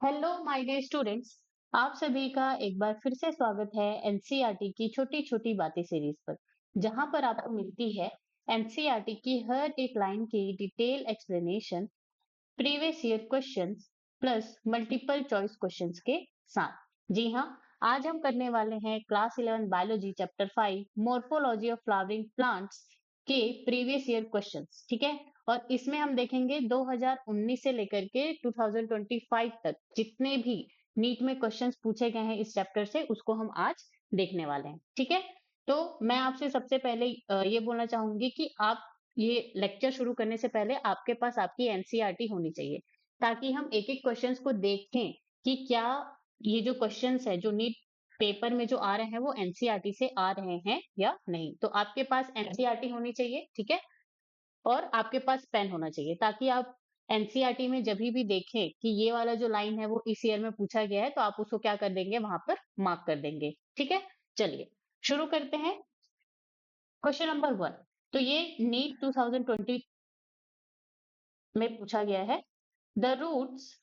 Hello my dear students. आप सभी का एक बार फिर से स्वागत है एनसीईआरटी की छोटी छोटी बातें सीरीज पर, जहां पर आपको मिलती है एनसीईआरटी की हर एक लाइन की detail explanation, previous year questions plus multiple choice questions के साथ। जी हाँ, आज हम करने वाले हैं class 11 biology chapter 5 morphology of flowering plants के प्रीवियस ईयर क्वेश्चंस। ठीक है, और इसमें हम देखेंगे 2019 से लेकर के 2025 तक जितने भी नीट में क्वेश्चंस पूछे गए हैं इस चैप्टर से, उसको हम आज देखने वाले हैं। ठीक है, तो मैं आपसे सबसे पहले ये बोलना चाहूंगी कि आप ये लेक्चर शुरू करने से पहले आपके पास आपकी एनसीईआरटी होनी चाहिए, ताकि हम एक एक क्वेश्चंस को देखें कि क्या ये जो क्वेश्चंस है जो नीट पेपर में जो आ रहे हैं वो एनसीईआरटी से आ रहे हैं या नहीं। तो आपके पास एनसीईआरटी होनी चाहिए, ठीक है, और आपके पास पेन होना चाहिए, ताकि आप एनसीईआरटी में जब भी देखें कि ये वाला जो लाइन है वो इस ईयर में पूछा गया है, तो आप उसको क्या कर देंगे, वहां पर मार्क कर देंगे। ठीक है, चलिए शुरू करते हैं। क्वेश्चन नंबर 1, तो ये नीट 2020 में पूछा गया है। The roots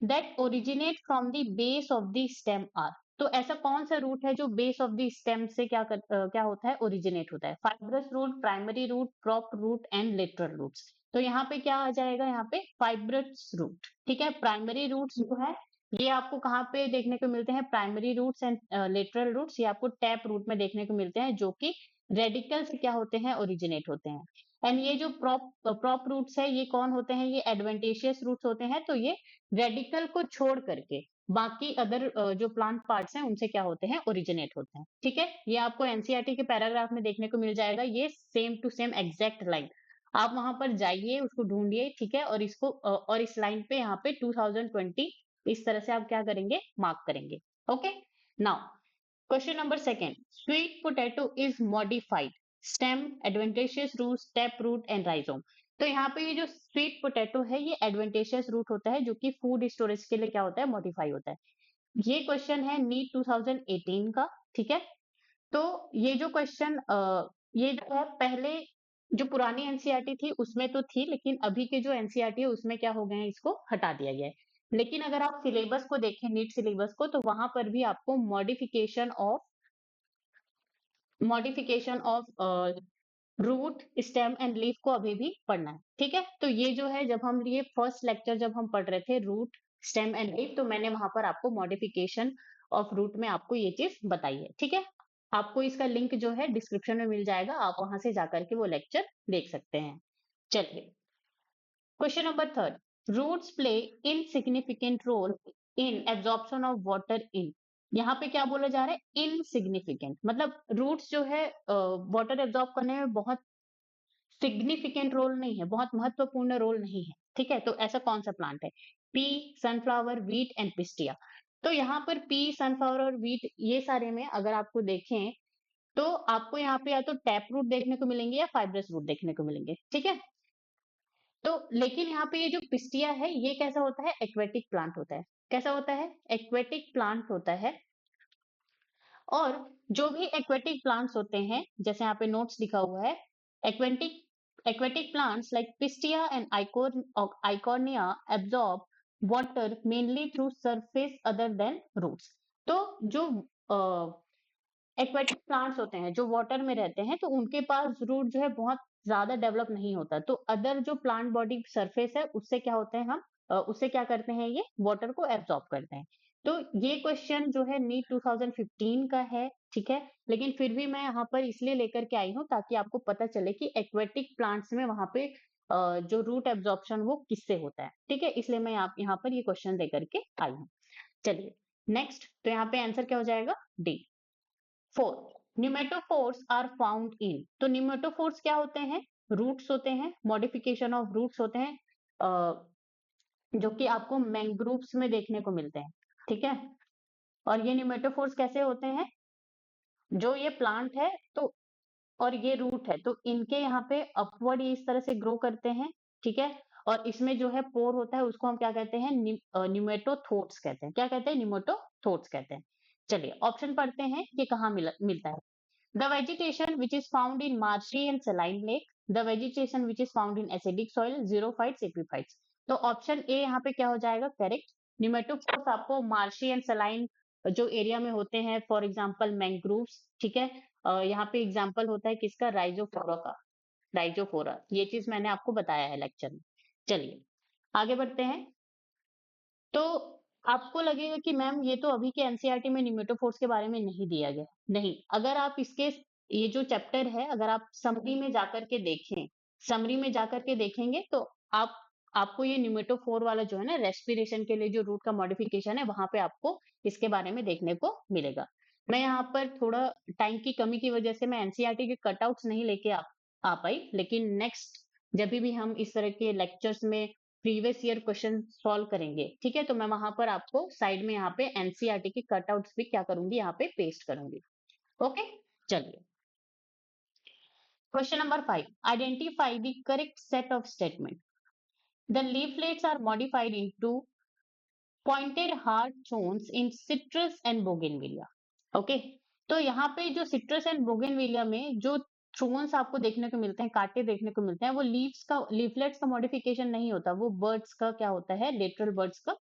that originate from the base of the stem are. तो ऐसा कौन सा रूट है जो बेस ऑफ द स्टेम से क्या होता है, ओरिजिनेट होता है? Fibrous root, primary root, prop root and lateral roots. तो यहाँ पे क्या आ जाएगा, यहाँ पे फाइब्रस रूट। ठीक है, प्राइमरी रूट्स जो है ये आपको कहाँ पे देखने को मिलते हैं? Primary roots and lateral roots ये आपको टैप रूट में देखने को मिलते हैं, जो कि रेडिकल से क्या होते हैं, ओरिजिनेट होते हैं। एंड ये जो प्रॉप रूट्स है ये कौन होते हैं? ये एडवेंटेशियस रूट्स होते हैं। तो ये रेडिकल को छोड़ करके बाकी अदर जो प्लांट पार्ट्स हैं उनसे क्या होते हैं, ओरिजिनेट होते हैं। ठीक है, ये आपको एनसीईआरटी के पैराग्राफ में देखने को मिल जाएगा, ये same to same exact line. आप वहां पर जाइए, उसको ढूंढिए, ठीक है, और इसको और इस लाइन पे यहाँ पे 2020 इस तरह से आप क्या करेंगे, मार्क करेंगे। Okay, now question number second, sweet potato is modified stem, adventitious root, step root and rhizome. तो यहाँ पे ये जो स्वीट पोटैटो है ये एडवेंटेशियस रूट होता है, जो कि फूड स्टोरेज के लिए क्या होता है, मॉडिफाई होता है। ये क्वेश्चन है नीट 2018 का। ठीक है, तो ये जो क्वेश्चन ये जो है पहले जो पुरानी एनसीईआरटी थी उसमें तो थी, लेकिन अभी के जो एनसीईआरटी है उसमें क्या हो गए हैं, इसको हटा दिया गया है। लेकिन अगर आप सिलेबस को देखें, नीट सिलेबस को, तो वहां पर भी आपको modification of root, stem and leaf को अभी भी पढ़ना है। ठीक है, तो ये जो है, जब हम ये फर्स्ट लेक्चर जब हम पढ़ रहे थे रूट, स्टेम एंड लीफ, तो मैंने वहां पर आपको मॉडिफिकेशन ऑफ रूट में आपको ये चीज बताई है। ठीक है, आपको इसका लिंक जो है डिस्क्रिप्शन में मिल जाएगा, आप वहां से जाकर के वो लेक्चर देख सकते हैं। चलिए, question number third, roots play insignificant role in absorption of water in. यहाँ पे क्या बोला जा रहा है, इनसिग्निफिकेंट, मतलब रूट्स जो है वाटर एब्जॉर्ब करने में बहुत सिग्निफिकेंट रोल नहीं है, बहुत महत्वपूर्ण रोल नहीं है। ठीक है, तो ऐसा कौन सा प्लांट है? P, sunflower, wheat and pistia. तो यहाँ पर पी, सनफ्लावर और वीट ये सारे में अगर आपको देखें, तो आपको यहाँ पे या तो टैप रूट देखने को मिलेंगे या फाइब्रस रूट देखने को मिलेंगे। ठीक है, तो लेकिन यहाँ पे ये जो पिस्टिया है ये कैसा होता है, एक्वेटिक प्लांट होता है। कैसा होता है, एक्वेटिक प्लांट होता है। और जो भी एक्वेटिक प्लांट्स होते हैं, जैसे यहाँ पे नोट्स लिखा हुआ है, aquatic aquatic plants like pistia and icornia absorb water mainly through surface other than roots। तो जो एक्वेटिक प्लांट्स होते हैं जो वाटर में रहते हैं, तो उनके पास रूट जो है बहुत ज्यादा डेवलप नहीं होता, तो अदर जो प्लांट बॉडी सरफेस है उससे क्या होते हैं, हम उससे क्या करते हैं, ये वाटर को एब्जॉर्ब करते हैं। तो ये क्वेश्चन जो है नीट 2015 का है। ठीक है, लेकिन फिर भी मैं यहाँ पर इसलिए लेकर के आई हूँ ताकि आपको पता चले कि एक्वेटिक प्लांट्स में वहां पे जो रूट एब्जॉर्प्शन वो किससे होता है। ठीक है, इसलिए मैं आप यहाँ पर ये क्वेश्चन लेकर के आई हूँ। चलिए नेक्स्ट, तो यहाँ पे आंसर क्या हो जाएगा, D. Fourth, pneumatophores are found in. तो न्यूमेटोफोर्स क्या होते हैं, रूट्स होते हैं, मॉडिफिकेशन ऑफ रूट्स होते हैं, जो कि आपको मैंग्रोव्स में देखने को मिलते हैं। ठीक है, और ये न्यूमेटोफोर्स कैसे होते हैं, जो ये प्लांट है तो और ये रूट है, तो इनके यहाँ पे अपवर्ड ये इस तरह से ग्रो करते हैं। ठीक है, और इसमें जो है पोर होता है उसको हम क्या कहते हैं, न्यूमेटोथोट्स कहते हैं। क्या कहते हैं, न्यूमेटोथोट्स कहते हैं। चलिए ऑप्शन पढ़ते हैं कि कहाँ मिलता है। The vegetation which is found in marshy and saline lake, the vegetation which is found in acidic soil, xerophytes, epiphytes। तो ऑप्शन ए यहाँ पे क्या हो जाएगा, करेक्ट। निमेटोफोर्स आपको मार्शी एंड सलाइन जो एरिया में होते हैं, फॉर एग्जांपल मैंग्रोव्स, ठीक है। यहाँ पे एग्जांपल होता है किसका, राइजोफोरा का, राइजोफोरा। ये चीज मैंने आपको बताया है लेक्चर में। चलिए आगे बढ़ते हैं। तो आपको लगेगा कि मैम ये तो अभी के एनसीईआरटी में निमेटोफोर्स के बारे में नहीं दिया गया। नहीं, अगर आप इसके ये जो चैप्टर है अगर आप समरी में जाकर के देखें, समरी में जाकर के देखेंगे तो आप आपको ये निमेटोफोर वाला जो है ना, रेस्पिरेशन के लिए जो रूट का मॉडिफिकेशन है वहां पे आपको इसके बारे में देखने को मिलेगा। मैं यहाँ पर थोड़ा टाइम की कमी की वजह से मैं एनसीईआरटी के कटआउट्स नहीं लेके आ पाई, लेकिन नेक्स्ट जब भी हम इस तरह के लेक्चर्स में प्रीवियस ईयर क्वेश्चन सॉल्व करेंगे, ठीक है, तो मैं वहां पर आपको साइड में यहाँ पे एनसीईआरटी के कटआउट्स भी क्या करूंगी, यहाँ पे पेस्ट करूंगी। ओके, चलिए question number 5, identify the correct set of statement. The leaflets are modified into pointed hard thorns in citrus and bougainvillea. Okay, तो यहाँ पे जो सिट्रस एंड बोगेनविलिया में जो थ्रोन्स आपको देखने को मिलते हैं, कांटे देखने को मिलते हैं, वो लीव्स का, लीफलेट्स का मॉडिफिकेशन नहीं होता, वो बर्ड्स का क्या होता है, लेटरल बर्ड्स का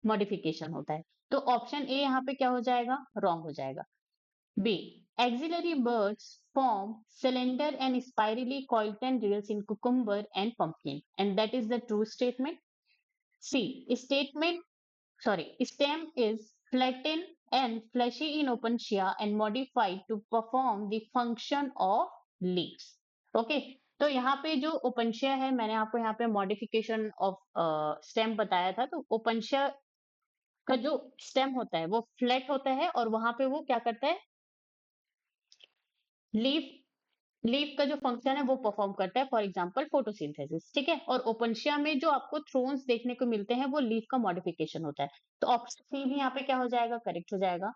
मॉडिफिकेशन होता है। तो ऑप्शन ए यहाँ पे क्या हो जाएगा, रॉन्ग हो जाएगा। B, axillary buds form cylinder and spirally coiled tendrils in cucumber and pumpkin, and that is the true statement. C, statement, stem is flattened and fleshy in opentia and modified to perform the function of leaves. Okay, तो यहाँ पे जो Opuntia है, मैंने आपको यहाँ पे modification of stem बताया था। तो ओपनशिया का जो स्टेम होता है वो फ्लैट होता है और वहां पे वो क्या करता है, लीफ लीफ का जो फंक्शन है वो परफॉर्म करता है, फॉर एग्जांपल फोटोसिंथेसिस, ठीक है। और ओपनशिया में जो आपको थ्रोन्स देखने को मिलते हैं वो लीफ का मॉडिफिकेशन होता है। तो ऑप्शन सी भी यहाँ पे क्या हो जाएगा, करेक्ट हो जाएगा।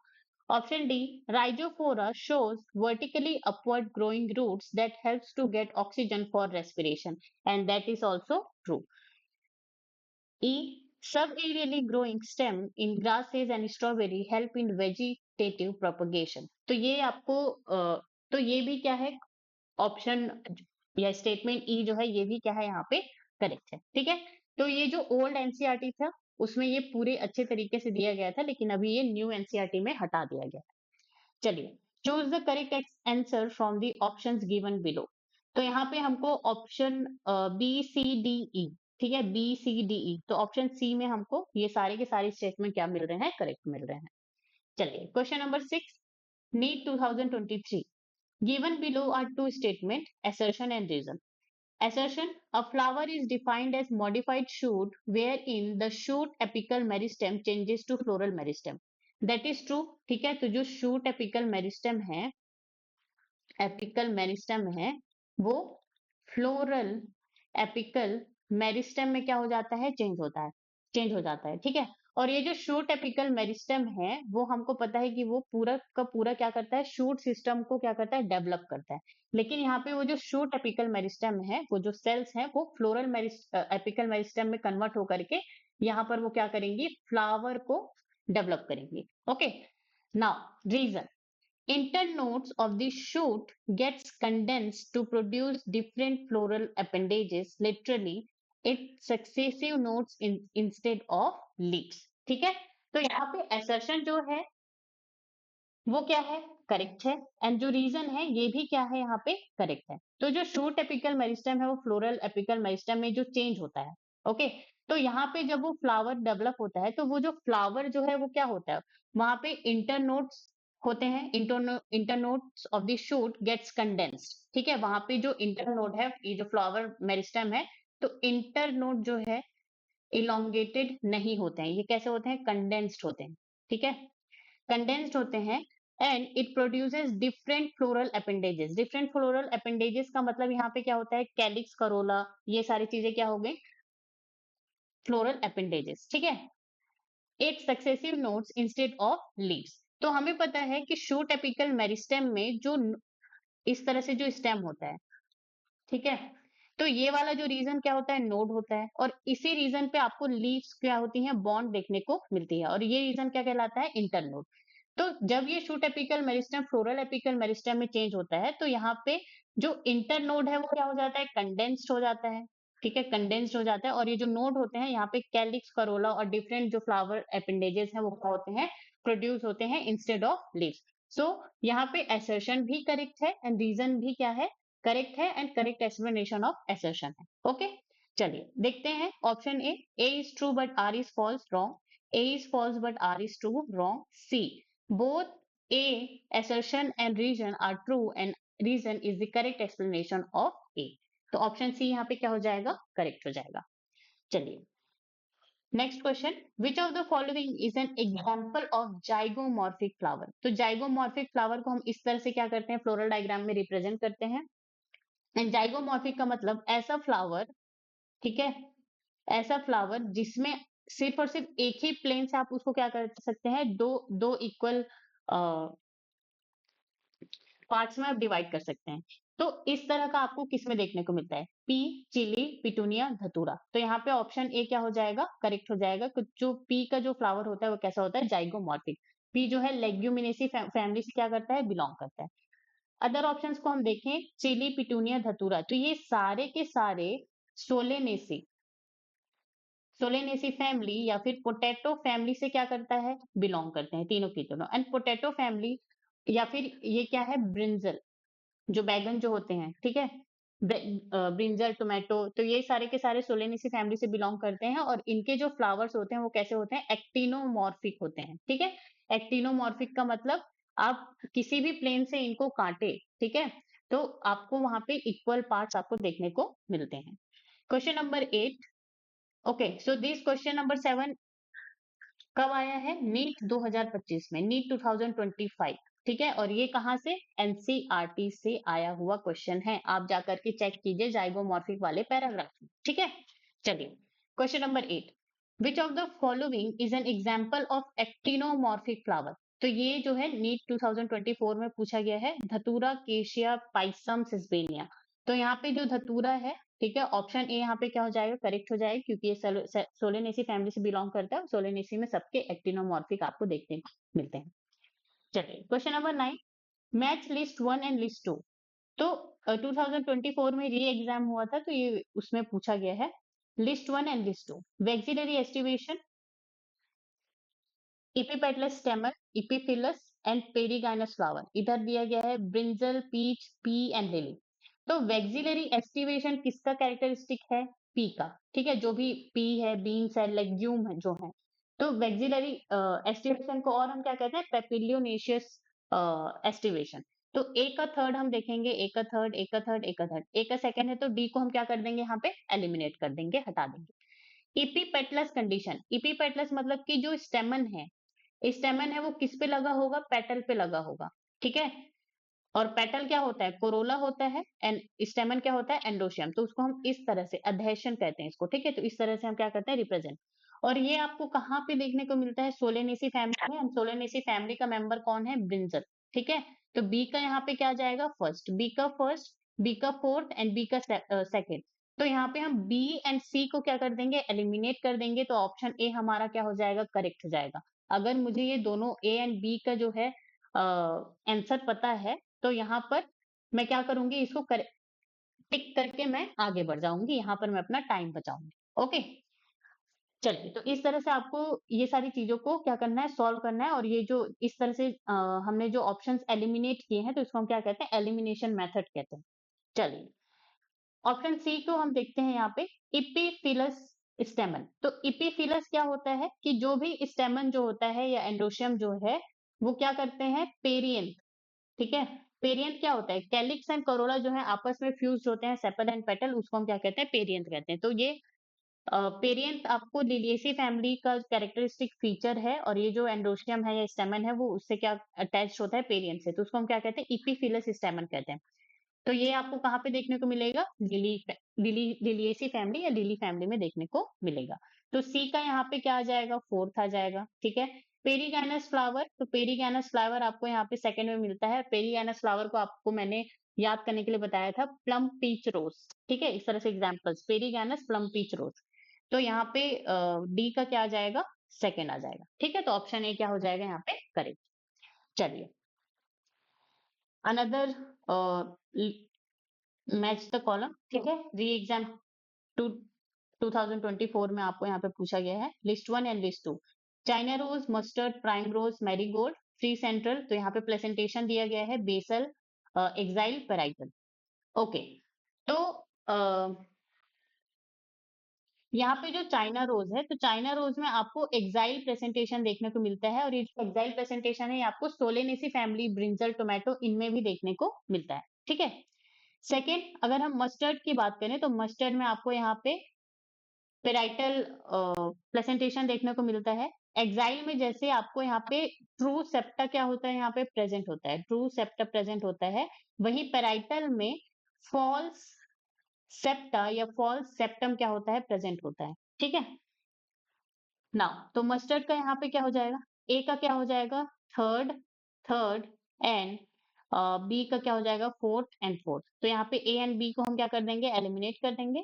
Option D, Rhizophora shows vertically upward growing roots that helps to get oxygen for respiration, and that is also true. E, subaerially growing stem in grasses and strawberry help in vegetative propagation। तो ये आपको तो ये भी क्या है, option या statement ई जो है ये भी क्या है, यहाँ पे करेक्ट है, ठीक है। तो ये जो ओल्ड एनसीईआरटी था उसमें ये पूरे अच्छे तरीके से दिया गया था, लेकिन अभी ये न्यू एनसीईआरटी में हटा दिया गया है। चलिए, choose the correct answer from the options given below. तो यहाँ पे हमको option B C D E, ठीक है, बी सी डी ई, तो ऑप्शन सी में हमको ये सारे के सारे स्टेटमेंट क्या मिल रहे हैं, करेक्ट मिल रहे हैं। चलिए question number 6, NEET 2023, given below are two statement, assertion and reason. Assertion, a flower is defined as modified shoot wherein the shoot apical meristem changes to floral meristem. That is true, ठीक है। तो जो shoot apical meristem है, apical meristem है, वो floral apical meristem में क्या हो जाता है, चेंज होता है, चेंज हो जाता है, ठीक है। और ये जो शूट एपिकल मेरिस्टम है वो हमको पता है कि वो पूरा का पूरा क्या करता है, शूट सिस्टम को क्या करता है, डेवलप करता है। लेकिन यहाँ पे वो जो शूट एपिकल मेरिस्टम है, वो जो सेल्स हैं वो फ्लोरल एपिकल मेरिस्टम में कन्वर्ट होकर के यहाँ पर वो क्या करेंगी, फ्लावर को डेवलप करेंगी। Okay, now reason, internodes of the shoot gets condensed to produce different floral appendages, literally its successive nodes instead of leaves, ठीक है। तो यहाँ पे assertion जो है वो क्या है, करेक्ट है, एंड जो रीजन है ये भी क्या है, यहाँ पे करेक्ट है। तो जो शूट एपिकल मेरिस्टम है वो फ्लोरल एपिकल मेरिस्टम में जो चेंज होता है, ओके, तो यहाँ पे जब वो फ्लावर डेवलप होता है तो वो जो फ्लावर जो है वो क्या होता है, वहां पे इंटरनोड्स होते हैं, internodes of the shoot gets condensed, ठीक है। वहां पे जो इंटरनोड है, ये जो फ्लावर मेरिस्टम है, तो इंटरनोड जो है इलोंगेटेड नहीं होते हैं, ये कैसे होते हैं, कंडेंस्ड होते हैं, ठीक है, कंडेंस्ड होते हैं। And it produces different floral appendages, different floral appendages का मतलब यहाँ पे क्या होता है, कैलिक्स, करोला, ये सारी चीजें क्या हो गई, फ्लोरल अपेंडेजेस, ठीक है। At successive nodes instead of leaves. तो हमें पता है कि शूट एपिकल मेरिस्टेम में जो इस तरह से जो स्टेम होता है, ठीक है, तो ये वाला जो रीजन क्या होता है, नोड होता है, और इसी रीजन पे आपको लीव्स क्या होती हैं, बॉन्ड देखने को मिलती है, और ये रीजन क्या कहलाता है, इंटरनोड। तो जब ये shoot apical meristem floral apical meristem में चेंज होता है तो यहाँ पे जो इंटरनोड है वो क्या हो जाता है, कंडेंस्ड हो जाता है, ठीक है, कंडेंस्ड हो जाता है और ये जो नोड होते हैं यहाँ पे कैलिक्स, करोला और डिफरेंट जो फ्लावर अपेंडेजेस हैं वो क्या होते हैं, प्रोड्यूस होते हैं इंस्टेड ऑफ लीव्स। सो यहाँ पे असर्शन भी करेक्ट है एंड रीजन भी क्या है, करेक्ट है and correct explanation of assertion है। ओके, चलिए देखते हैं option A is true but R is false, wrong. A is false but R is true, wrong. C both A assertion and reason are true and reason is the correct explanation of A। तो option C यहाँ पे क्या हो जाएगा, correct हो जाएगा। चलिए next question, which of the following is an example of zygomorphic flower. तो जाइगोमॉर्फिक फ्लावर को हम इस तरह से क्या करते हैं, फ्लोरल डायग्राम में रिप्रेजेंट करते हैं। एंड जाइगोमॉर्फिक का मतलब ऐसा फ्लावर, ठीक है, ऐसा फ्लावर जिसमें सिर्फ और सिर्फ एक ही प्लेन से आप उसको क्या कर सकते हैं, दो दो इक्वल पार्ट्स में आप डिवाइड कर सकते हैं। तो इस तरह का आपको किस में देखने को मिलता है, पी, चिली, पिटूनिया, धतूरा। तो यहाँ पे ऑप्शन ए क्या हो जाएगा, करेक्ट हो जाएगा। जो पी का जो फ्लावर होता है वो कैसा होता है, जाइगोमॉर्फिक। पी जो है लेग्यूमिनेसी फैमिली से क्या करता है, बिलोंग करता है। अदर ऑप्शंस को हम देखें, चिली, पिटूनिया, धतूरा, तो ये सारे के सारे सोलेनेसी सोलेनेसी फैमिली या फिर पोटैटो फैमिली से क्या करता है, बिलोंग करते हैं, तीनों की तीनों। एंड पोटैटो फैमिली या फिर ये क्या है, ब्रिंजल, जो बैगन जो होते हैं, ठीक है, ब्रिंजल, टोमेटो, तो ये सारे के सारे सोलेनेसी फैमिली से बिलोंग करते हैं और इनके जो फ्लावर्स होते हैं वो कैसे होते हैं, एक्टिनोमॉर्फिक होते हैं। ठीक है, एक्टिनोमॉर्फिक का मतलब आप किसी भी प्लेन से इनको काटे, ठीक है, तो आपको वहां पे इक्वल पार्ट्स आपको देखने को मिलते हैं। Question number 8। Okay, so this question number 7 कब आया है, नीट 2025 में, नीट 2025, ठीक है, और ये कहाँ से, एनसीईआरटी से आया हुआ क्वेश्चन है। आप जाकर के चेक कीजिए जाइगोमॉर्फिक वाले पैराग्राफ में, ठीक है। चलिए question number 8, which of the following is an example of actinomorphic flower. तो ये जो है नीट 2024 में पूछा गया है, धतूरा, केशिया, पाइसम, सिस्बेनिया। तो यहाँ पे जो धतूरा है, ठीक है, ऑप्शन ए यहाँ पे क्या हो जाएगा, करेक्ट हो जाएगा, क्योंकि ये सोलेनेसी फैमिली से बिलोंग करता है। सोलेनेसी में सबके एक्टिनोमॉर्फिक आपको देखने को मिलते हैं। चलिए question number 9, match list 1 and list 2। तो 2024 में री एग्जाम हुआ था, तो ये उसमें पूछा गया है list 1 and list 2। Vexillary aestivation, epipetalous stamen, epiphyllous and perigynous flower. इधर दिया गया है brinjal, peach, pea and lily. तो वैक्सिलरी एस्टिवेशन किसका कैरेक्टरिस्टिक है, पी का, ठीक है, जो भी पी है, बीन्स है, लेग्यूम है जो है। तो वैक्सिलरी एस्टिवेशन को और हम क्या कहते हैं, पेपिलियोनेशियस एस्टिवेशन। तो ए का थर्ड हम देखेंगे, ए का थर्ड, ए का थर्ड, ए का थर्ड, ए का सेकंड है, तो डी को हम क्या कर देंगे, यहाँ पे एलिमिनेट कर देंगे, हटा देंगे। इपीपेटलस कंडीशन, इपीपेटलस मतलब कि जो स्टेमन है, स्टेमन है वो किस पे लगा होगा, पेटल पे लगा होगा, ठीक है। और पेटल क्या होता है, कोरोला होता है, एंड स्टेमन क्या होता है, एंडोशियम। तो उसको हम इस तरह से अधेशन कहते हैं इसको, ठीक है। तो इस तरह से हम क्या करते हैं, रिप्रेजेंट। और ये आपको कहाँ पे देखने को मिलता है, सोलेनेसी फैमिली में। सोलेनेसी फैमिली का मेंबर कौन है, ब्रिंजल, ठीक है। तो बी का यहाँ पे क्या आ जाएगा, फर्स्ट, बी का फर्स्ट, बी का फोर्थ एंड बी का सेकेंड। तो यहाँ पे हम बी एंड सी को क्या कर देंगे, एलिमिनेट कर देंगे। तो ऑप्शन ए हमारा क्या हो जाएगा, करेक्ट हो जाएगा। अगर मुझे ये दोनों ए एंड बी का जो है आंसर पता है, तो यहाँ पर मैं क्या करूंगी, इसको टिक करके मैं आगे बढ़ जाऊंगी, यहाँ पर मैं अपना टाइम बचाऊंगी। ओके, चलिए, तो इस तरह से आपको ये सारी चीजों को क्या करना है, सॉल्व करना है। और ये जो इस तरह से हमने जो ऑप्शंस एलिमिनेट किए हैं, तो इसको हम क्या कहते हैं, एलिमिनेशन मेथड कहते हैं। चलिए ऑप्शन सी को हम देखते हैं यहाँ पे, इपीफिलस स्टेमन। तो इपीफिलस क्या होता है कि जो भी स्टेमन जो होता है या एंडोशियम जो है, वो क्या करते हैं, पेरियंथ, ठीक है। पेरियंथ क्या होता है, कैलिक्स एंड करोला जो है आपस में फ्यूज होते हैं, सेपल एंड पेटल, उसको हम क्या कहते हैं, पेरियंथ कहते हैं। तो ये पेरियंथ आपको लिलिएसी फैमिली का कैरेक्टरिस्टिक फीचर है, और ये जो एंडोशियम है या स्टेमन है वो उससे क्या अटैच होता है, पेरियंथ से। तो उसको हम क्या कहते हैं, इपीफिलस स्टेमन कहते हैं। तो ये आपको कहाँ पे देखने को मिलेगा, लिलिएसी फैमिली या लिली फैमिली में देखने को मिलेगा। तो सी का यहाँ पे क्या आ जाएगा, फोर्थ आ जाएगा, ठीक है। पेरीगैनस फ्लावर, तो पेरीगैनस फ्लावर आपको यहाँ पे सेकंड में मिलता है। पेरीगैनस फ्लावर को आपको मैंने याद करने के लिए बताया था, प्लम पीच रोज, ठीक है। इस तरह से एग्जाम्पल्स, पेरीगैनस, प्लम पीच रोज। तो यहाँ पे डी का क्या आ जाएगा, सेकंड आ जाएगा, ठीक है। तो ऑप्शन ए क्या हो जाएगा यहाँ पे, करेक्ट। चलिए अनदर मैच द कॉलम, ठीक है, री एग्जाम टू 2024 में आपको यहाँ पे पूछा गया है, list 1 and list 2। China rose, mustard, primrose, marigold, free central, तो यहाँ पे प्रेजेंटेशन दिया गया है बेसल, एक्साइल, पेराइटल। ओके, तो यहाँ पे जो चाइना रोज है, तो चाइना रोज में आपको एक्साइल प्रेजेंटेशन देखने को मिलता है, और ये जो एक्साइल प्रेजेंटेशन है ये आपको सोलेनेसी फैमिली, ब्रिंजल, टोमेटो, इनमें भी देखने को मिलता है। ठीक है। सेकेंड, अगर हम मस्टर्ड की बात करें तो मस्टर्ड में आपको यहाँ पे पेराइटल प्रेजेंटेशन देखने को मिलता है। एक्साइल में जैसे आपको यहाँ पे ट्रू सेप्टा क्या होता है, यहाँ पे प्रेजेंट होता है, ट्रू सेप्टा प्रेजेंट होता है। वही पेराइटल में फॉल्स सेप्टा या फॉल्स सेप्टम क्या होता है, प्रेजेंट होता है। ठीक है। नाउ तो मस्टर्ड का यहाँ पे क्या हो जाएगा, ए का क्या हो जाएगा, थर्ड, थर्ड एंड बी का क्या हो जाएगा, फोर्थ एंड फोर्थ। तो यहाँ पे ए एंड बी को हम क्या कर देंगे, एलिमिनेट कर देंगे।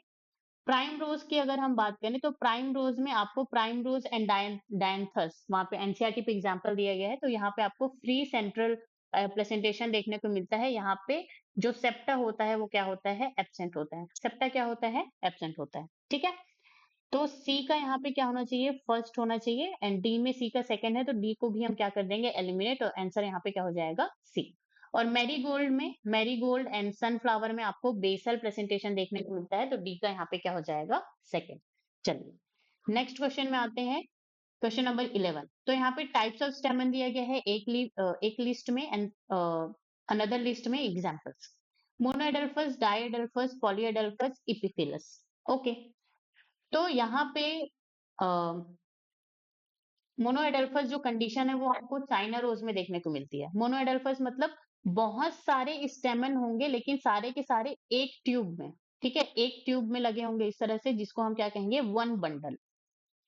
प्राइम रोज की अगर हम बात करें तो प्राइम रोज में आपको प्राइम रोज एंड डायंथस, वहां पे एनसीईआरटी पे एग्जांपल दिया गया है, तो यहाँ पे आपको फ्री सेंट्रल प्रेजेंटेशन देखने को मिलता है। यहाँ पे जो सेप्टा होता है वो क्या होता है, एब्सेंट होता है। सेप्टा क्या होता है, एब्सेंट होता है। ठीक है। तो सी का यहाँ पे क्या होना चाहिए, फर्स्ट होना चाहिए, एंड डी में सी का सेकंड है तो डी को भी हम क्या कर देंगे, एलिमिनेट, और आंसर यहाँ पे क्या हो जाएगा, सी। और मैरीगोल्ड में, मैरीगोल्ड एंड सनफ्लावर में आपको बेसल प्रेजेंटेशन देखने को मिलता है, तो डी का यहाँ पे क्या हो जाएगा, सेकंड। चलिए नेक्स्ट क्वेश्चन में आते हैं, क्वेश्चन नंबर 11। तो यहाँ पे टाइप्स ऑफ स्टेमन दिया गया है एक लिस्ट में एंड अनदर लिस्ट में examples. Monoadelphous, diadelphous, polyadelphous, epiphyllous. Okay, तो यहाँ पे मोनोएडल्फस जो कंडीशन है वो आपको चाइना रोज में देखने को मिलती है। मोनोएडल्फस मतलब बहुत सारे स्टेमन होंगे लेकिन सारे के सारे एक ट्यूब में, ठीक है, एक ट्यूब में लगे होंगे इस तरह से, जिसको हम क्या कहेंगे, वन बंडल।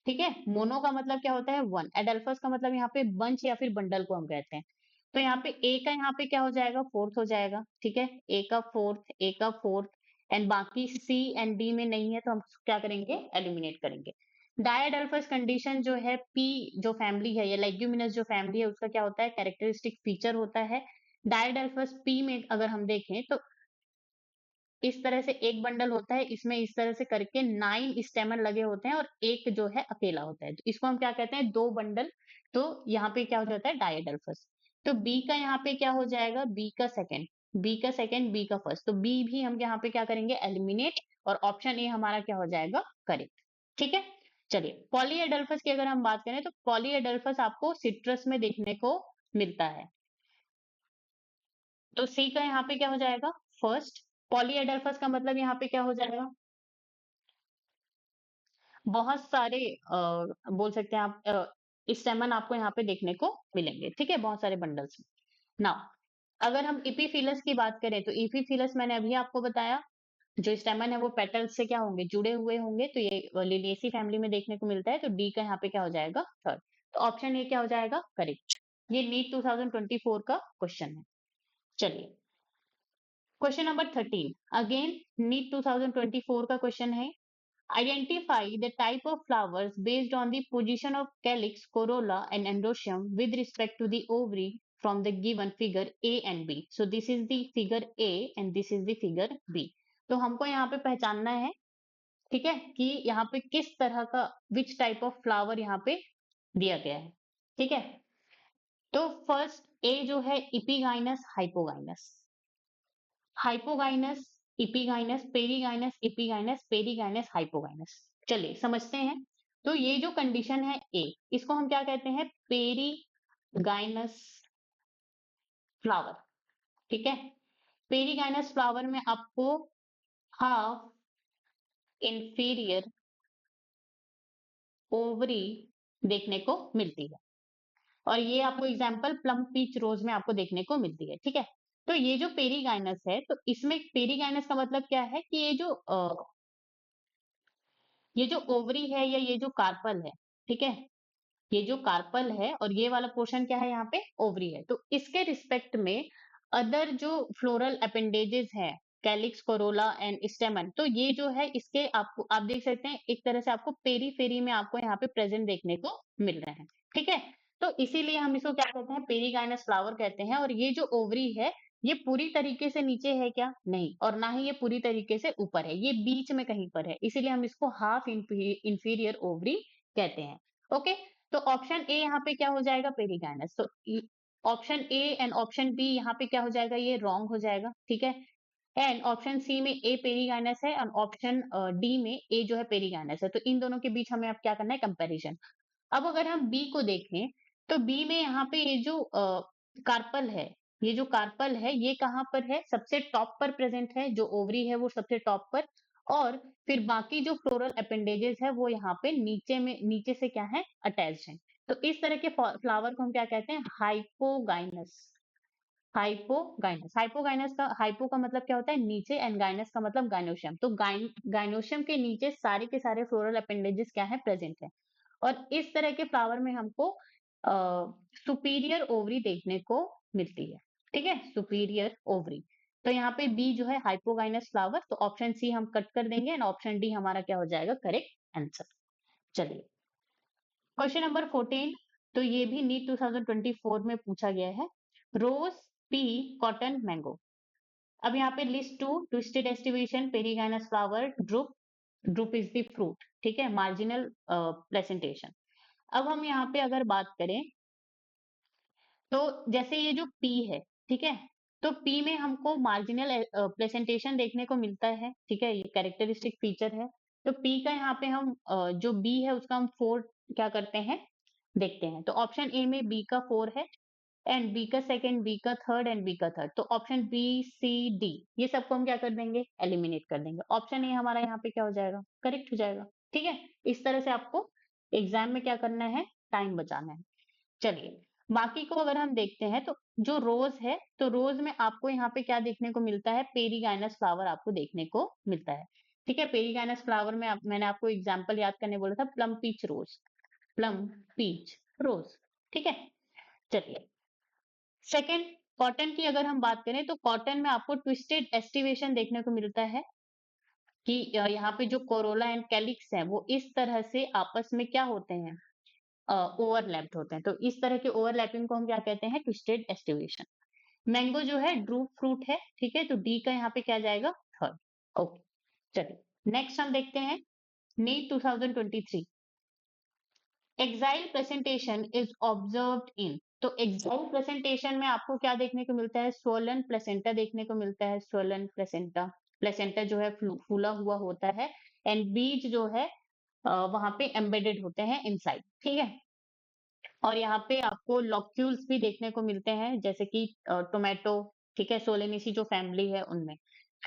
ठीक है। मोनो का मतलब क्या होता है, वन। एडल्फस का मतलब यहाँ पे बंच या फिर बंडल को हम कहते हैं। तो यहाँ पे ए का यहाँ पे क्या हो जाएगा, फोर्थ हो जाएगा। ठीक है, ए का फोर्थ, ए का फोर्थ, एंड बाकी सी एंड डी में नहीं है तो हम क्या करेंगे, एलिमिनेट करेंगे। डायडल्फस कंडीशन जो है, पी जो फैमिली है या लेग्यूमिनस जो फैमिली है उसका क्या होता है, कैरेक्टरिस्टिक फीचर होता है। डायडल्फस पी में अगर हम देखें तो इस तरह से एक बंडल होता है, इसमें इस तरह से करके 9 स्टेमन लगे होते हैं और एक जो है अकेला होता है, तो इसको हम क्या कहते हैं, दो बंडल। तो यहाँ पे क्या हो जाता है, डायडल्फस। तो बी का यहाँ पे क्या हो जाएगा, बी का सेकंड, बी का सेकंड, बी का फर्स्ट, तो बी भी हम यहाँ पे क्या करेंगे, एलिमिनेट, और ऑप्शन ए हमारा क्या हो जाएगा, करेक्ट। ठीक है। चलिए पॉलीएडल्फस की अगर हम बात करें तो पॉलीएडल्फस आपको सिट्रस में देखने को मिलता है, तो सी का यहाँ पे क्या हो जाएगा, फर्स्ट। पॉलीएडल्फस का मतलब यहाँ पे क्या हो जाएगा, बहुत सारे बोल सकते हैं आप स्टेमन आपको यहाँ पे देखने को मिलेंगे। ठीक है, बहुत सारे बंडल्स में। नाउ अगर हम इपीफिलस की बात करें तो इपीफिलस मैंने अभी आपको बताया, जो स्टेमन है वो पेटल्स से क्या होंगे, जुड़े हुए होंगे, तो ये लिलिएसी फैमिली में देखने को मिलता है, तो डी का यहाँ पे क्या हो जाएगा, थर्ड। तो ऑप्शन ए क्या हो जाएगा, करेक्ट। ये नीट 2024 का क्वेश्चन है। चलिए क्वेश्चन नंबर 13, अगेन नीट 2024 का क्वेश्चन है। Identify the type of flowers based on the position of calyx, corolla, and androecium with respect to the ovary from the given figure A and B. So this is the figure A and this is the figure B. तो हमको यहाँ पे पहचानना है, ठीक है, कि यहाँ पे किस तरह का विच टाइप ऑफ फ्लावर यहाँ पे दिया गया है। ठीक है, तो फर्स्ट ए जो है epigynous, hypogynous, hypogynous, epigynous, perigynous, epigynous, perigynous, hypogynous. चलिए समझते हैं। तो ये जो कंडीशन है ए, इसको हम क्या कहते हैं, पेरीगाइनस फ्लावर। ठीक है, पेरीगाइनस फ्लावर में आपको हाफ इंफीरियर ओवरी देखने को मिलती है, और ये आपको एग्जांपल प्लम पीच रोज में आपको देखने को मिलती है। ठीक है, तो ये जो पेरीगाइनस है, तो इसमें पेरीगाइनस का मतलब क्या है कि ये जो ओवरी है या ये जो कार्पल है, ठीक है, ये जो कार्पल है और ये वाला पोर्शन क्या है, यहाँ पे ओवरी है, तो इसके रिस्पेक्ट में अदर जो फ्लोरल अपेंडेजेस है, कैलिक्स, कोरोला एंड स्टेमन, तो ये जो है इसके आपको आप देख सकते हैं एक तरह से आपको पेरीफेरी में आपको यहाँ पे प्रेजेंट देखने को मिल रहे हैं। ठीक है, तो इसीलिए हम इसको क्या कहते हैं, पेरीगाइनस फ्लावर कहते हैं, और ये जो ओवरी है ये पूरी तरीके से नीचे है क्या? नहीं, और ना ही ये पूरी तरीके से ऊपर है, ये बीच में कहीं पर है, इसीलिए हम इसको हाफ इंफीरियर ओवरी कहते हैं। ओके, तो ऑप्शन ए यहाँ पे क्या हो जाएगा? पेरिगाइनस। तो option A and option B यहाँ पे क्या हो जाएगा? ये रॉन्ग हो जाएगा, ठीक है। एंड ऑप्शन सी में ए पेरिगाइनस है और ऑप्शन डी में ए जो है पेरिगाइनस है। तो इन दोनों के बीच हमें अब क्या करना है? कंपैरिजन। अब अगर हम बी को देखें तो बी में यहाँ पे ये जो कार्पल है, ये जो कार्पल है ये कहाँ पर है? सबसे टॉप पर प्रेजेंट है, जो ओवरी है वो सबसे टॉप पर, और फिर बाकी जो फ्लोरल अपेंडेजेस है वो यहाँ पे नीचे में, नीचे से क्या है? अटैच्ड है। तो इस तरह के फ्लावर को हम क्या कहते हैं? हाइपोगाइनस। हाइपोगाइनस। हाइपोगाइनस का, हाइपो का मतलब क्या होता है? नीचे, एंड गाइनस का मतलब गाइनोशियम। तो गाइनोशियम के नीचे सारे के सारे फ्लोरल अपेंडेजेस क्या है? प्रेजेंट है। और इस तरह के फ्लावर में हमको सुपीरियर ओवरी देखने को मिलती है, ठीक है, सुपीरियर ओवरी। तो यहाँ पे बी जो है हाइपोगाइनस फ्लावर, तो ऑप्शन सी हम कट कर देंगे एंड ऑप्शन डी हमारा क्या हो जाएगा? Correct answer. चलिए, क्वेश्चन नंबर 14, तो ये भी नीट 2024 में पूछा गया है। Rose, pea, cotton, mango. अब यहाँ पे list two, twisted aestivation, perigynous flower, drupe, drupe is the fruit, ठीक है, मार्जिनल प्रेजेंटेशन। अब हम यहाँ पे अगर बात करें तो जैसे ये जो पी है, ठीक है, तो पी में हमको मार्जिनल प्रेजेंटेशन देखने को मिलता है, ठीक है, ये कैरेक्टरिस्टिक फीचर है। तो पी का यहाँ पे हम जो बी है उसका हम 4 क्या करते हैं? देखते हैं। तो ऑप्शन ए में बी का 4 है, एंड बी का सेकंड, बी का थर्ड एंड बी का थर्ड। तो ऑप्शन बी, सी, डी, ये सबको हम क्या कर देंगे? एलिमिनेट कर देंगे। ऑप्शन ए हमारा यहाँ पे क्या हो जाएगा? करेक्ट हो जाएगा, ठीक है। इस तरह से आपको एग्जाम में क्या करना है? टाइम बचाना है। चलिए, बाकी को अगर हम देखते हैं तो जो रोज है, तो रोज में आपको यहाँ पे क्या देखने को मिलता है? पेरिगाइनस फ्लावर आपको देखने को मिलता है, ठीक है। पेरिगाइनस फ्लावर में मैंने आपको एग्जाम्पल याद करने बोला था, प्लम पीच रोज, प्लम पीच रोज, ठीक है। चलिए, सेकंड, कॉटन की अगर हम बात करें तो कॉटन में आपको ट्विस्टेड एस्टिवेशन देखने को मिलता है कि यहाँ पे जो कोरोला एंड कैलिक्स है वो इस तरह से आपस में क्या होते हैं? ओवरलैप्ड होते हैं। तो इस तरह के ओवरलैपिंग को हम क्या कहते हैं? Twisted aestivation. मैंगो जो है ड्रूप फ्रूट है, ठीक है, तो डी का यहाँ पे क्या जाएगा? थर्ड। ओके, चलिए नेक्स्ट हम देखते हैं NEET 2023, axile placentation is observed in. तो एक्साइल प्रेजेंटेशन में आपको क्या देखने को मिलता है? स्वोलन प्लेसेंटा देखने को मिलता है, स्वोलन प्लेसेंटा। प्लेसेंटा जो है फूला हुआ होता है, एंड बीज जो है वहां पे एम्बेडेड होते हैं इनसाइड, ठीक है। और यहाँ पे आपको लॉक्यूल्स भी देखने को मिलते हैं, जैसे कि टोमेटो, ठीक है, सोलेनेसी जो फैमिली है उनमें।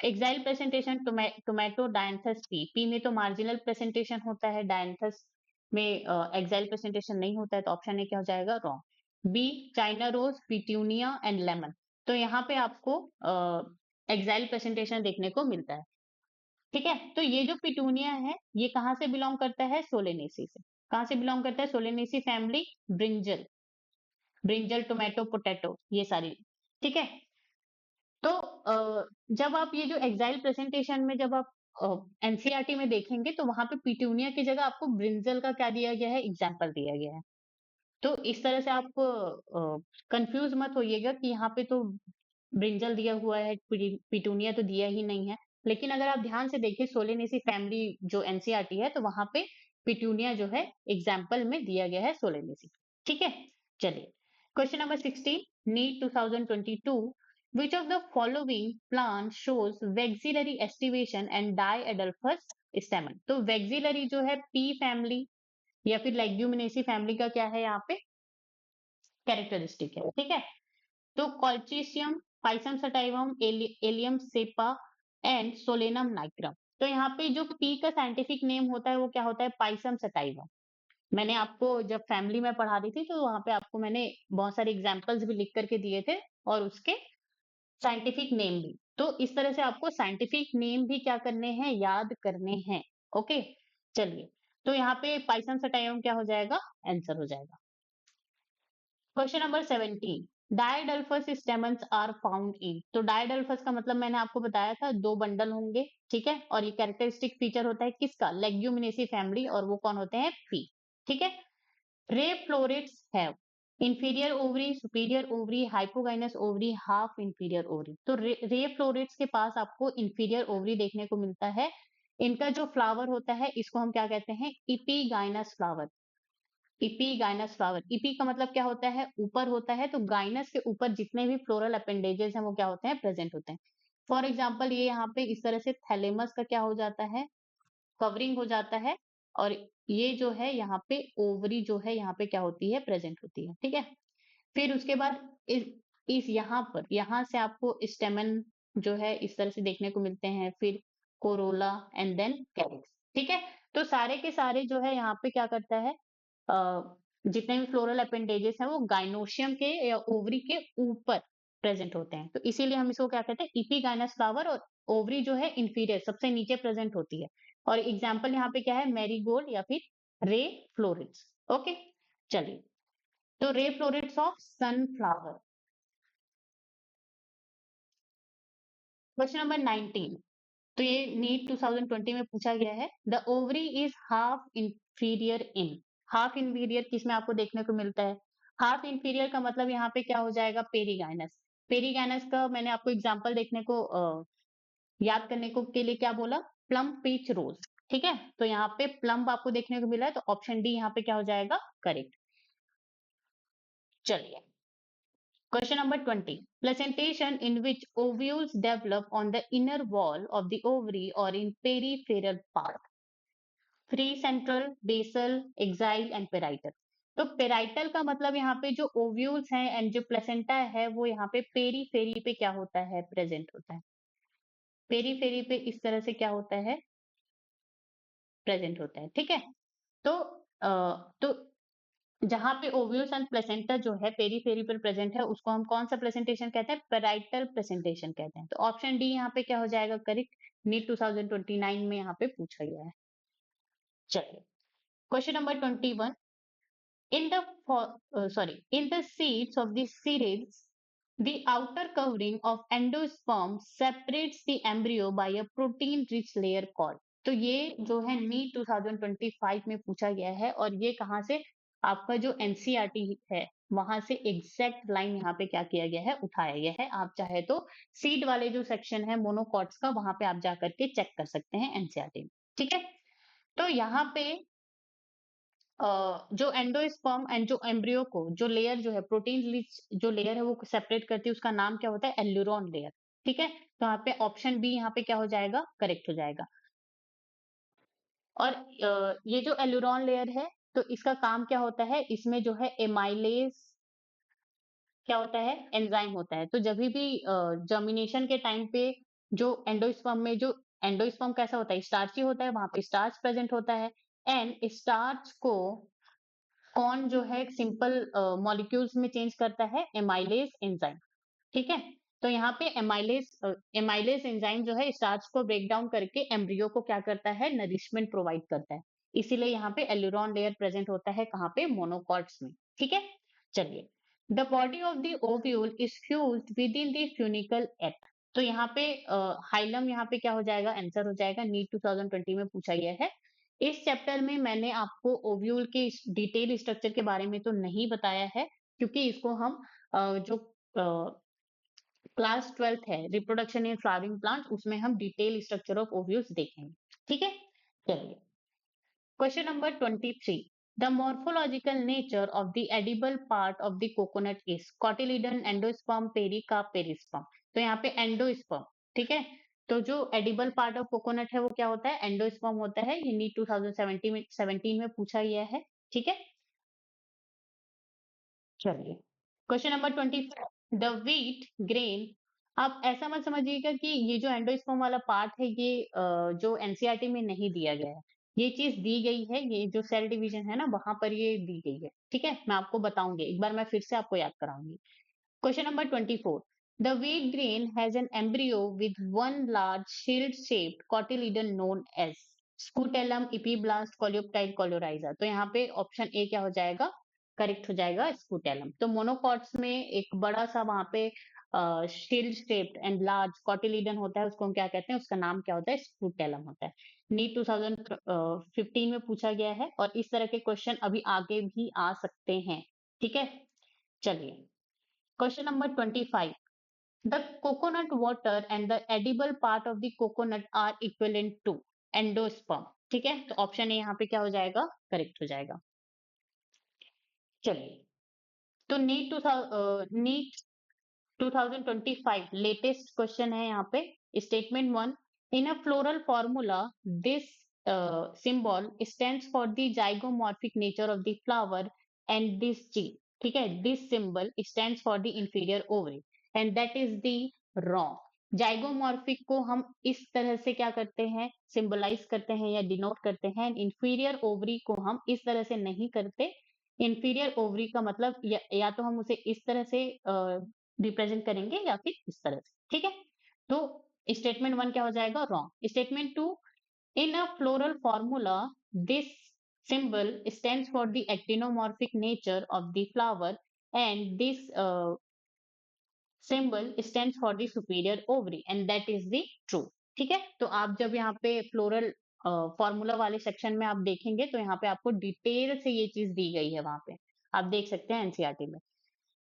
Axile placentation, tomato, dianthus, pea. Pea में तो मार्जिनल प्रेजेंटेशन होता है, डायंथस में एक्साइल प्रेजेंटेशन नहीं होता है, तो ऑप्शन ए क्या हो जाएगा? Wrong. B, China rose, petunia and lemon. तो यहाँ पे आपको एक्साइल प्रेजेंटेशन देखने को मिलता है, ठीक है। तो ये जो पिटूनिया है ये कहाँ से बिलोंग करता है? सोलेनेसी से। कहाँ से बिलोंग करता है? Solanaceae family, brinjal, brinjal, tomato, potato, ये सारी, ठीक है। तो जब आप ये जो एक्साइल प्रेजेंटेशन में जब आप एनसीईआरटी में देखेंगे तो वहां पे पिटूनिया की जगह आपको ब्रिंजल का क्या दिया गया है? एग्जाम्पल दिया गया है। तो इस तरह से आप कंफ्यूज मत होइएगा कि यहाँ पे तो ब्रिंजल दिया हुआ है, पिटूनिया तो दिया ही नहीं है। लेकिन अगर आप ध्यान से देखिए सोलेनेसी फैमिली जो एनसीईआरटी है तो वहां पे पिटूनिया जो है एग्जाम्पल में दिया गया है सोलेनेसी, ठीक है। चलिए, question number 16, NEET 2022, which of the following plant shows vexillary estivation and diadelphous stamen। तो vexillary जो है पी फैमिली या फिर लेग्यूमिनेसी फैमिली का क्या है? यहाँ पे कैरेक्टरिस्टिक है, ठीक है। तो Colchicum, Pisum sativum, Allium cepa and Solanum nigrum. तो यहाँ पे जो पी का साइंटिफिक नेम होता है वो क्या होता है? Pisum sativum. मैंने आपको जब फैमिली में पढ़ा रही थी तो वहां पे आपको मैंने बहुत सारे एग्जांपल्स भी लिख करके दिए थे और उसके साइंटिफिक नेम भी। तो इस तरह से आपको साइंटिफिक नेम भी क्या करने हैं? याद करने हैं। ओके, चलिए, तो यहाँ पे पाइसम सटाइवम क्या हो जाएगा? आंसर हो जाएगा। Question number 17, diadelphous stamens are found in. तो डायडल्फस का मतलब मैंने आपको बताया था, 2 बंडल होंगे, ठीक है, और ये कैरेक्टरिस्टिक फीचर होता है किसका? लेग्यूमिनेसी फैमिली, और वो कौन होते हैं? पी, ठीक है। Ray florets have, inferior ovary, superior ovary, hypogynous ovary, half inferior ovary. तो रे फ्लोरेट्स के पास आपको इंफीरियर ओवरी देखने को मिलता है। इनका जो फ्लावर होता है इसको हम क्या कहते हैं, इपीगाइनस फ्लावर। इपीगाइनस फ्लावर, इपी का मतलब क्या होता है, ऊपर होता है, तो गाइनस के ऊपर जितने भी फ्लोरल अपेंडेजेस हैं वो क्या होते हैं, प्रेजेंट होते हैं। फॉर एग्जाम्पल ये यहाँ पे इस तरह से थैलेमस का क्या हो जाता है, कवरिंग हो जाता है, और ये जो है यहाँ पे ओवरी जो है यहाँ पे क्या होती है, प्रेजेंट होती है। ठीक है, फिर उसके बाद इस यहाँ से आपको स्टेमन जो है इस तरह से देखने को मिलते हैं, फिर कोरोला एंड देन कैरिक्स। ठीक है, तो सारे के सारे जो है यहाँ पे क्या करता है, जितने भी फ्लोरल अपेंडेजेस हैं वो गाइनोशियम के या ओवरी के ऊपर प्रेजेंट होते हैं, तो इसीलिए हम इसको क्या कहते हैं, इपीगाइनस फ्लावर। और ओवरी जो है इंफीरियर सबसे नीचे प्रेजेंट होती है। और एग्जाम्पल यहाँ पे क्या है, मैरीगोल्ड या फिर रे फ्लोरिड्स। ओके, चलिए, तो ray florets of sunflower. Question number 19, तो ये नीट 2020 में पूछा गया है। The ovary is half inferior in, half inferior किसमें आपको देखने को मिलता है, हाफ इंफीरियर का मतलब यहाँ पे क्या हो जाएगा, पेरीगाइनस। पेरीगाइनस का मैंने आपको एग्जांपल देखने को याद करने को के लिए क्या बोला, प्लम पीच रोज। ठीक है, तो यहाँ पे प्लम आपको देखने को मिला है, तो ऑप्शन डी यहाँ पे क्या हो जाएगा, करेक्ट। चलिए, question number 20. Placentation in which ovules develop on the inner wall of the ovary or in peripheral part. Free central, basal, exile and parietal. तो पेराइटल का मतलब यहाँ पे जो ओव्यूल्स हैं एंड जो प्लेसेंटा है वो यहाँ पे पेरीफेरी पे क्या होता है, प्रेजेंट होता है। पेरीफेरी पे इस तरह से क्या होता है, प्रेजेंट होता है। ठीक है, तो तो जहां पे ओव्यूल्स एंड प्लेसेंटा जो है पेरीफेरी पर प्रेजेंट है उसको हम कौन सा प्रेजेंटेशन कहते हैं, पेराइटल प्रेजेंटेशन कहते हैं। तो ऑप्शन डी यहाँ पे क्या हो जाएगा, करेक्ट। नीट 2029 में यहाँ पे पूछा गया है। चलिए, question number 21। In the in the seeds of the cereals, the outer covering of endosperm separates the embryo by a protein rich layer called। तो ये जो है नीट 2025 में पूछा गया है, और ये कहाँ से, आपका जो एनसीईआरटी है वहां से एग्जैक्ट लाइन यहाँ पे क्या किया गया है, उठाया गया है। आप चाहे तो सीड वाले जो सेक्शन है मोनोकॉट्स का, वहां पे आप जा करके चेक कर सकते हैं एनसीईआरटी में। ठीक है, तो यहाँ पे जो एंडोस्पर्म एंड जो एम्ब्रियो को जो लेयर जो है प्रोटीन रिच जो लेयर है वो सेपरेट करती है, उसका नाम क्या होता है, एल्यूरोन लेयर। ठीक है, तो यहाँ पे ऑप्शन बी यहाँ पे क्या हो जाएगा, करेक्ट हो जाएगा। और ये जो एल्यूरोन लेयर है, तो इसका काम क्या होता है, इसमें जो है एमाइलेज क्या होता है, एंजाइम होता है। तो जब भी जर्मिनेशन के टाइम पे जो एंडोस्पर्म में जो एंडोस्पर्म कैसा होता है, स्टार्ची होता है, वहां पे स्टार्च प्रेजेंट होता है, एंड स्टार्च को कौन जो है सिंपल मॉलिक्यूल्स में चेंज करता है, एमाइलेज एंजाइम। ठीक है, तो यहाँ पे एमाइलेज एंजाइम जो है स्टार्च को ब्रेक डाउन करके एम्ब्रियो को क्या करता है, नरिशमेंट प्रोवाइड करता है। इसीलिए यहाँ पे एल्यूरोन लेयर प्रेजेंट होता है, कहाँ पे, मोनोकॉट्स में। ठीक है, चलिए, the body of the ovule is fused within the funicle at. तो यहाँ पे हाइलम यहाँ पे क्या हो जाएगा, आंसर हो जाएगा। नीट 2020 में पूछा गया है। इस चैप्टर में मैंने आपको ओव्यूल के डिटेल स्ट्रक्चर के बारे में तो नहीं बताया है, क्योंकि इसको हम जो क्लास 12th है, रिप्रोडक्शन इन फ्लावरिंग प्लांट, उसमें हम डिटेल स्ट्रक्चर ऑफ ओव्यूल्स देखेंगे। ठीक है, चलिए, question number 23। The morphological nature of the edible part of the coconut is cotyledon, endosperm, pericarp, perisperm. तो यहाँ पे एंडोस्पर्म। ठीक है, तो जो एडिबल पार्ट ऑफ कोकोनट है वो क्या होता है, एंडोस्पर्म होता है। ये नीट 2017 में पूछा गया है। ठीक है, चलिए, question number 24। The wheat grain. आप ऐसा मत समझिएगा कि ये जो एंडोस्पर्म वाला पार्ट है ये जो एनसीईआरटी में नहीं दिया गया है, ये चीज दी गई है, ये जो सेल डिवीजन है ना वहां पर ये दी गई है। ठीक है, मैं आपको बताऊंगी, एक बार मैं फिर से आपको याद कराऊंगी। Question number 24। The wheat grain has an embryo with one large shield-shaped cotyledon known as scutellum, epiblast, coleoptile, coleorhiza। तो यहाँ पे ऑप्शन ए क्या हो जाएगा, करेक्ट हो जाएगा, स्कूटेलम। तो मोनोकॉट्स में एक बड़ा सा वहां पे shield shaped and large cotyledon होता है, उसको हम क्या कहते हैं, उसका नाम क्या होता है, स्कूटेलम होता है। नीट 2015 में पूछा गया है, और इस तरह के क्वेश्चन अभी आगे भी आ सकते हैं। ठीक है, चलिए, question number 25। The coconut water and the edible part of the coconut are equivalent to endosperm. ठीक है, तो ऑप्शन ए यहाँ पे क्या हो जाएगा, करेक्ट हो जाएगा। चलिए, तो नीट 2025 लेटेस्ट क्वेश्चन है यहाँ पे। Statement one, in a floral formula this symbol stands for the zygomorphic nature of the flower and this gene। ठीक है, this symbol stands for the inferior ovary and that is the wrong। Zygomorphic को हम इस तरह से क्या करते हैं, सिंबलाइज करते हैं या डिनोट करते हैं। इंफीरियर ओवरी को हम इस तरह से नहीं करते। इंफीरियर ओवरी का मतलब या तो हम उसे इस तरह से रिप्रेजेंट करेंगे या फिर इस तरह से। ठीक है, तो स्टेटमेंट वन क्या हो जाएगा, wrong. Statement two, in a floral formula, this symbol stands for the actinomorphic nature of the flower and this symbol stands for the superior ovary and that is the true। ठीक है, तो आप जब यहाँ पे फ्लोरल फॉर्मूला वाले section में आप देखेंगे तो यहाँ पे आपको डिटेल से ये चीज दी गई है, वहां पे आप देख सकते हैं एनसीईआरटी में।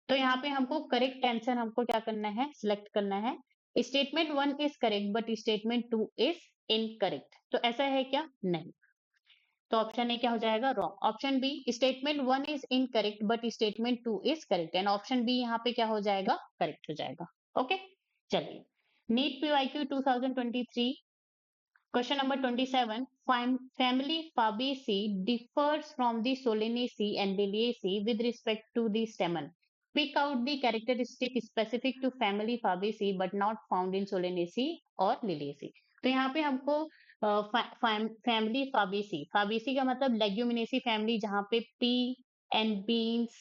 तो यहाँ पे हमको करेक्ट आंसर हमको क्या करना है, सिलेक्ट करना है। Statement one is correct but statement two is incorrect. तो ऐसा है क्या, नहीं। तो ऑप्शन ए क्या हो जाएगा, wrong. Option B, statement one is incorrect but statement two is correct and option B यहाँ पे क्या हो जाएगा, करेक्ट हो जाएगा। ओके, चलिए, NEET PYQ 2023 question number 27। Family Fabaceae differs from the Solanaceae and Liliaceae with respect to the stamen। Pick out the characteristic specific to family Fabaceae but not found in Solanaceae और Liliaceae। तो यहाँ पे हमको family Fabaceae का मतलब Leguminosae family, जहाँ पे P and beans,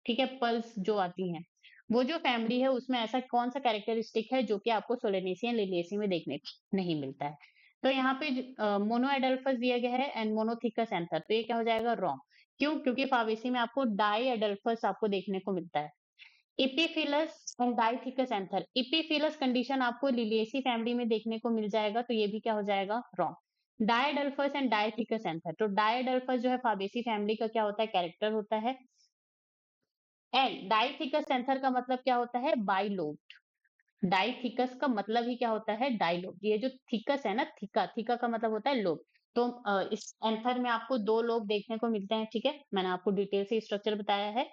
ठीक है, पल्स जो आती हैं, वो जो फैमिली है उसमें ऐसा कौन सा कैरेक्टरिस्टिक है जो कि आपको सोलेनेसी एंड लिलिएसी में देखने को नहीं मिलता है। तो यहाँ पे मोनो एडल्फस दिया गया है एंड मोनोथिकस एंथर, तो ये क्या हो जाएगा, रॉन्ग। क्यों, क्योंकि फावेसी में आपको डाई एडल्फस आपको देखने को मिलता है। इपीफिलस एंड डाइथिकस एंथर, इपीफिलस कंडीशन आपको लिलिएसी फैमिली में देखने को मिल जाएगा, तो ये भी क्या हो जाएगा, रॉन्ग। डायडल्फस एंड डाइथिकस एंथर, तो डायडल्फस जो है फावेसी फैमिली का क्या होता है, कैरेक्टर होता है। एंड डाइथिकस एंथर का मतलब क्या होता है, बाइलोब। डाइथिकस का मतलब ही क्या होता है, डाइलोब। ये जो थिकस है ना, थीका, थीका का मतलब होता है लोब। तो इस एंथर में आपको दो लोब देखने को मिलते हैं। ठीक है, मैंने आपको डिटेल से स्ट्रक्चर बताया है।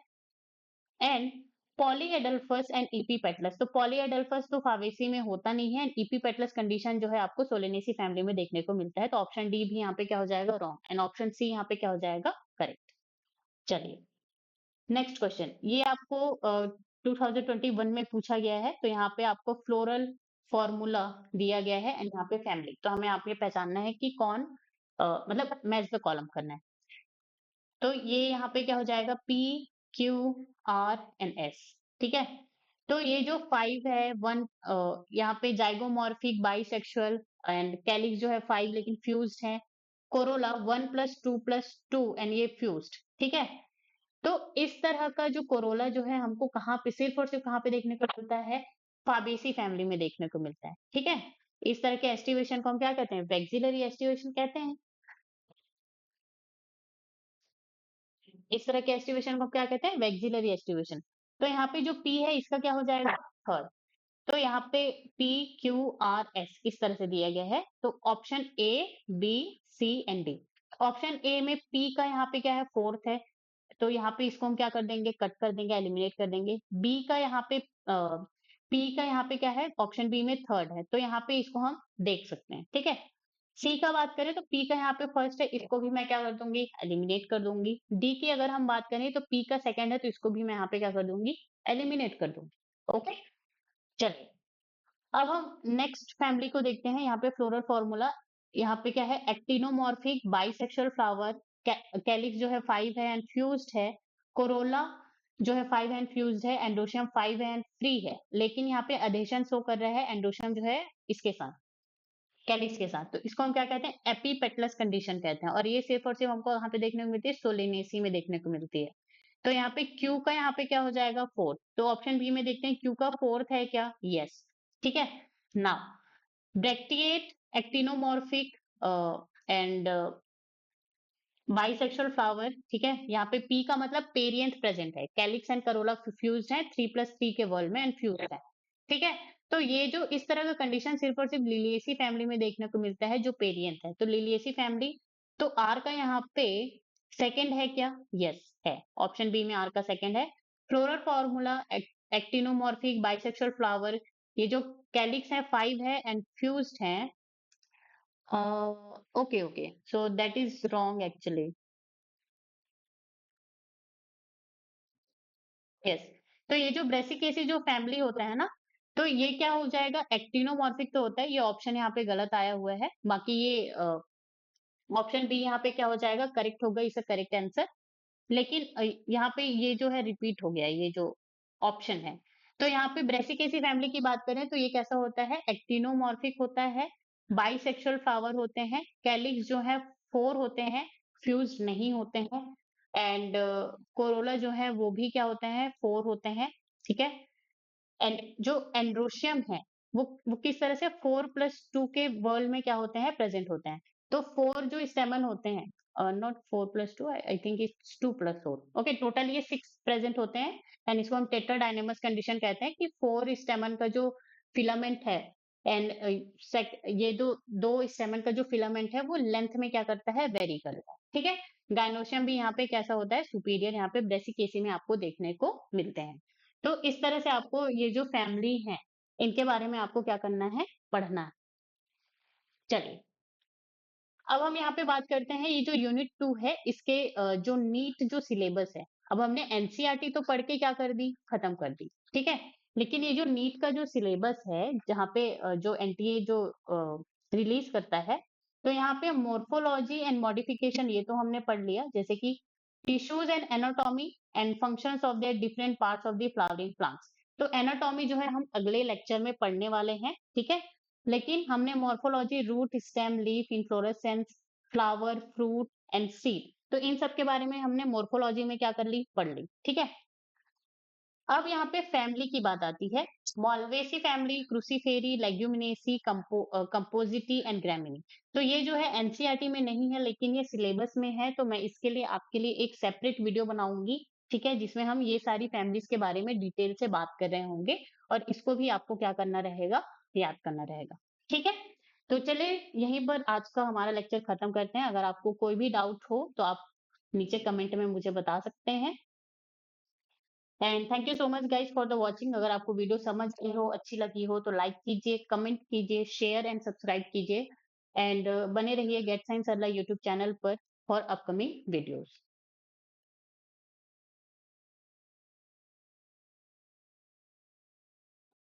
एंड पॉलीएडल्फस एंड इपीपेटलस, तो पॉलीएडल्फस तो फावेसी में होता नहीं है। इपीपेटलस कंडीशन जो है आपको सोलेनेसी फैमिली में देखने को मिलता है। तो ऑप्शन डी भी यहाँ पे क्या हो जाएगा, रॉन्ग एंड ऑप्शन सी यहाँ पे क्या हो जाएगा, करेक्ट। चलिए, नेक्स्ट क्वेश्चन, ये आपको 2021 में पूछा गया है। तो यहाँ पे आपको फ्लोरल फॉर्मूला दिया गया है एंड यहाँ पे फैमिली, तो हमें आप ये पहचानना है कि कौन मतलब मैच द कॉलम करना है। तो ये यहाँ पे क्या हो जाएगा, P Q R and S. ठीक है, तो ये जो 5 है, वन यहाँ पे जाइगोमॉर्फिक बाइसेक्सुअल एंड कैलिक्स जो है 5 लेकिन फ्यूज्ड है। कोरोला 1+2+2 एंड ये फ्यूज्ड। ठीक है, तो इस तरह का जो कोरोला जो है हमको कहाँ पे, सिर्फ और सिर्फ कहाँ पे देखने को मिलता है, फाबेसी फैमिली में देखने को मिलता है। ठीक है, इस तरह के एस्टिवेशन को हम क्या कहते हैं, वैक्सिलरी एस्टिवेशन कहते हैं। इस तरह के एस्टिवेशन को क्या कहते हैं, वैक्सिलरी एस्टिवेशन। तो यहाँ पे जो पी है इसका क्या हो जाएगा, थर्ड। तो यहाँ पे पी क्यू आर एस इस तरह से दिया गया है। तो option A B C and D. Option A में पी का यहाँ पे क्या है, फोर्थ है, तो यहाँ पे इसको हम क्या कर देंगे, कट कर देंगे, एलिमिनेट कर देंगे। बी का यहाँ पे पी का यहाँ पे क्या है, ऑप्शन बी में थर्ड है, तो यहाँ पे इसको हम देख सकते हैं। ठीक है, सी का बात करें तो पी का यहाँ पे फर्स्ट है, इसको भी मैं क्या कर दूंगी, एलिमिनेट कर दूंगी। डी की अगर हम बात करें तो पी का सेकंड है, तो इसको भी मैं यहाँ पे क्या कर दूंगी, एलिमिनेट कर दूंगी। ओके, चलिए, अब हम नेक्स्ट फैमिली को देखते हैं। यहाँ पे फ्लोरल फॉर्मूला, यहाँ पे क्या है, एक्टिनोमॉर्फिक बाइसेक्सुअल फ्लावर, कैलिक्स जो है 5 है एंड फ्यूज्ड है। कोरोला जो है 5 एंड फ्यूज्ड है। एंडोशियम 5 एंड फ्री है, लेकिन यहाँ पे अधेशन शो कर रहा है एंडोशियम जो है इसके साथ, कैलिक्स के साथ। तो इसको हम क्या कहते हैं, एपीपेटलस कंडीशन कहते हैं। और ये सिर्फ और सिर्फ हमको यहाँ पे देखने को मिलती है, सोलेनेसी में देखने को मिलती है। तो यहाँ पे क्यू का यहाँ पे क्या हो जाएगा, फोर्थ। तो ऑप्शन बी में देखते हैं क्यू का फोर्थ है क्या, यस। ठीक है, now bracteate actinomorphic and bisexual flower, ठीक है। यहाँ पे पी का मतलब पेरियंथ प्रेजेंट है, कैलिक्स एंड करोला फ्यूज्ड है, 3+3 के वर्ल्ड में, एंड फ्यूज्ड है, ठीक है। तो ये जो इस तरह का कंडीशन सिर्फ और सिर्फ लिलिएसी फैमिली में देखने को मिलता है, जो पेरियंथ है। तो लिलिएसी फैमिली, तो आर का यहाँ पे सेकंड है क्या? यस है, ऑप्शन बी में आर का सेकंड है। Floral formula actinomorphic bisexual flower, ये जो कैलिक्स है 5 है एंड फ्यूज्ड है। Okay okay, so that is wrong actually. Yes, तो ये जो ब्रेसिकेसी जो फैमिली होता है ना, तो ये क्या हो जाएगा, एक्टिनोमॉर्फिक तो होता है, ये ऑप्शन यहाँ पे गलत आया हुआ है। बाकी ये ऑप्शन बी यहाँ पे क्या हो जाएगा, करेक्ट होगा, इसका करेक्ट आंसर। लेकिन यहाँ पे ये जो है रिपीट हो गया, ये जो ऑप्शन है। तो यहाँ पे ब्रेसिकेसी फैमिली की बात करें तो ये कैसा होता है, एक्टिनोमॉर्फिक होता है, बाइसेक्सुअल फ्लावर होते हैं, कैलिक्स जो है 4 होते हैं, फ्यूज नहीं होते हैं, एंड कोरोला जो है वो भी क्या होते हैं, 4 होते हैं, ठीक है। एंड जो एंड्रोशियम है, वो किस तरह से 4+2 के वर्ल्ड में क्या होते हैं, प्रेजेंट होते हैं। तो 4 जो स्टेमन होते हैं, not 4+2, I think it's 2+4, okay, total ये 6 प्रेजेंट होते हैं। एंड इसको हम टेट्राडाइनेमस कंडीशन कहते हैं, कि 4 स्टेमन का जो फिलामेंट है, एंड ये दो स्टेमन का जो फिलामेंट है वो लेंथ में क्या करता है, वेरी करता है, ठीक है। गाइनोशियम भी यहाँ पे कैसा होता है, सुपीरियर, यहाँ पे ब्रेसिकेसी में आपको देखने को मिलते हैं। तो इस तरह से आपको ये जो फैमिली है, इनके बारे में आपको क्या करना है, पढ़ना है। चलिए, अब हम यहाँ पे बात करते हैं, ये जो यूनिट 2 है, इसके जो नीट जो सिलेबस है। अब हमने एनसीईआरटी तो पढ़ के क्या कर दी, खत्म कर दी, ठीक है। लेकिन ये जो नीट का जो सिलेबस है, जहाँ पे जो एनटीए जो रिलीज करता है, तो यहाँ पे मोर्फोलॉजी एंड मॉडिफिकेशन ये तो हमने पढ़ लिया, जैसे कि tissues and anatomy and functions of their different parts of the flowering plants. तो एनाटॉमी जो है हम अगले लेक्चर में पढ़ने वाले हैं, ठीक है। लेकिन हमने morphology, root, stem, leaf, inflorescence, flower, fruit and seed, तो इन सब के बारे में हमने मॉर्फोलॉजी में क्या कर ली, पढ़ ली, ठीक है। अब यहाँ पे फैमिली की बात आती है। Malvaceae family, Cruciferae, Leguminosae, Compositae and Gramineae. तो ये जो है एनसीईआरटी में नहीं है, लेकिन ये सिलेबस में है, तो मैं इसके लिए आपके लिए एक सेपरेट वीडियो बनाऊंगी, ठीक है, जिसमें हम ये सारी फैमिलीज के बारे में डिटेल से बात कर रहे होंगे, और इसको भी आपको क्या करना रहेगा, याद करना रहेगा, ठीक है। तो चलिए, यहीं पर आज का हमारा लेक्चर खत्म करते हैं। अगर आपको कोई भी डाउट हो तो आप नीचे कमेंट में मुझे बता सकते हैं। And thank you so much guys for the watching. अगर आपको वीडियो समझ आई हो, अच्छी लगी हो, तो लाइक कीजिए, कमेंट कीजिए, शेयर एंड सब्सक्राइब कीजिए, एंड बने रहिए गेट साइंस सरला यूट्यूब चैनल पर फॉर अपकमिंग वीडियोस।